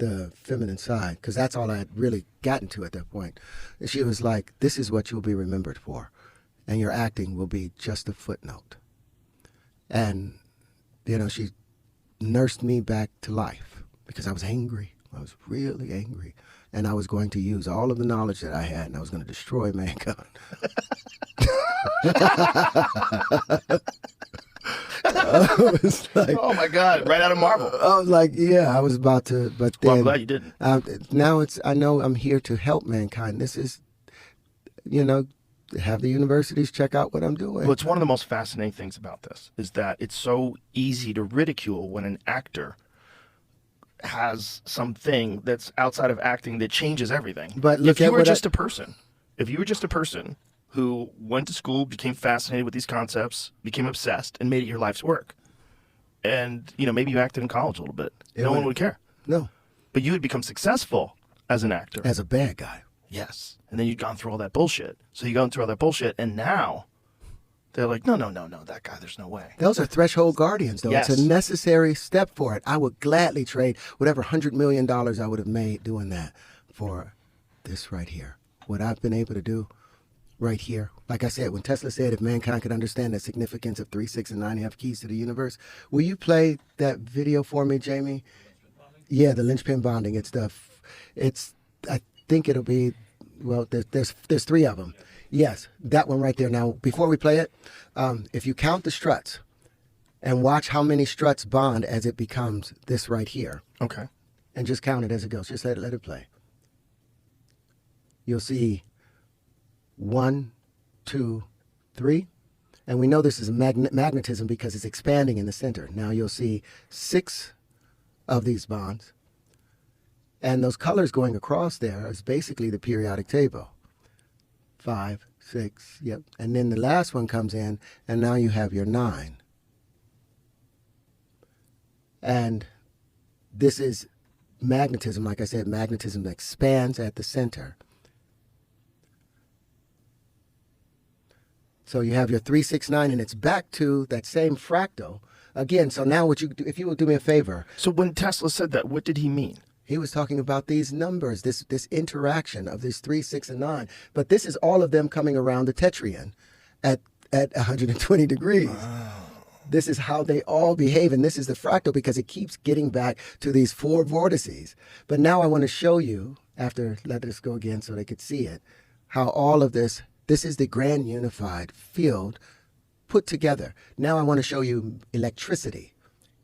the feminine side, because that's all I had really gotten to at that point. And she was like, this is what you'll be remembered for, and your acting will be just a footnote. And, you know, she nursed me back to life because I was angry. I was really angry. And I was going to use all of the knowledge that I had, and I was going to destroy mankind. I was like, oh my God, right out of Marvel. I was like, yeah, I was about to, but then. Well, I'm glad you didn't. Now I know I'm here to help mankind. This is, you know, have the universities check out what I'm doing. Well, it's one of the most fascinating things about this is that it's so easy to ridicule when an actor has something that's outside of acting that changes everything. But look, if you were just a person who went to school, became fascinated with these concepts, became obsessed, and made it your life's work, and you know maybe you acted in college a little bit, no one would care. No. But you had become successful as an actor. As a bad guy. Yes. And then you'd gone through all that bullshit. So you've gone through all that bullshit, and now they're like, no, that guy, there's no way. Those are threshold guardians, though. Yes. It's a necessary step for it. I would gladly trade whatever $100 million I would have made doing that for this right here. What I've been able to do right here. Like I said, when Tesla said, if mankind could understand the significance of 3, 6, and 9 have keys to the universe, will you play that video for me, Jamie? Yeah, the linchpin bonding. I think it'll be, well, there's 3 of them. Yes, that one right there. Now, before we play it, if you count the struts and watch how many struts bond as it becomes this right here. Okay. And just count it as it goes. Just let it play. You'll see 1, 2, 3. And we know this is magnetism because it's expanding in the center. Now you'll see 6 of these bonds. And those colors going across there is basically the periodic table. 5, 6, yep. And then the last one comes in, and now you have your 9. And this is magnetism. Like I said, magnetism expands at the center. So you have your 3, 6, 9, and it's back to that same fractal. Again, so now what you do, if you will do me a favor. So when Tesla said that, what did he mean? He was talking about these numbers, this interaction of these 3, 6, and 9. But this is all of them coming around the tetrahedron at 120 degrees. Wow. This is how they all behave, and this is the fractal because it keeps getting back to these 4 vortices. But now I want to show you, after let this go again so they could see it, how all of this is the grand unified field put together. Now I want to show you electricity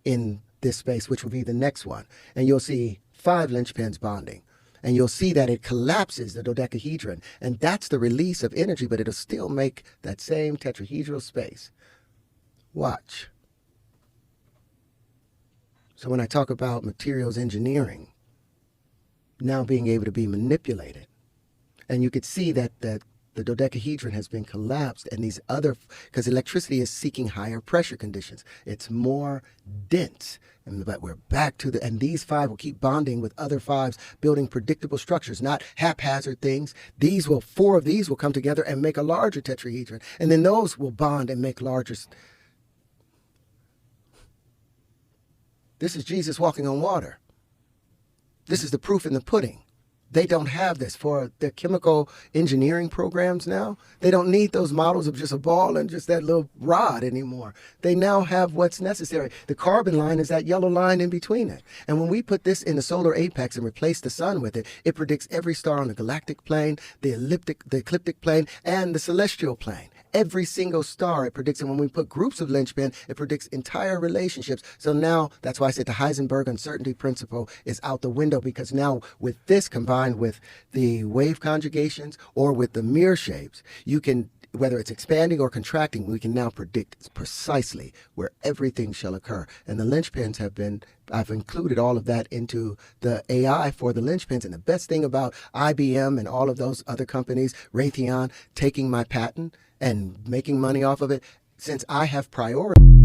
in this space, which will be the next one. And you'll see 5 linchpins bonding. And you'll see that it collapses the dodecahedron. And that's the release of energy, but it'll still make that same tetrahedral space. Watch. So when I talk about materials engineering, now being able to be manipulated, and you could see that the dodecahedron has been collapsed, and these other, because electricity is seeking higher pressure conditions. It's more dense, but we're back to and these 5 will keep bonding with other 5s, building predictable structures, not haphazard things. 4 of these will come together and make a larger tetrahedron, and then those will bond and make larger. This is Jesus walking on water. This is the proof in the pudding. They don't have this for their chemical engineering programs now. They don't need those models of just a ball and just that little rod anymore. They now have what's necessary. The carbon line is that yellow line in between it. And when we put this in the solar apex and replace the sun with it, it predicts every star on the galactic plane, the ecliptic plane, and the celestial plane. Every single star it predicts, and when we put groups of linchpin, it predicts entire relationships. So now, that's why I said the Heisenberg uncertainty principle is out the window, because now with this combined with the wave conjugations or with the mirror shapes, you can, whether it's expanding or contracting, we can now predict precisely where everything shall occur. And the linchpins I've included all of that into the AI for the linchpins. And the best thing about IBM and all of those other companies, Raytheon, taking my patent and making money off of it, since I have priority.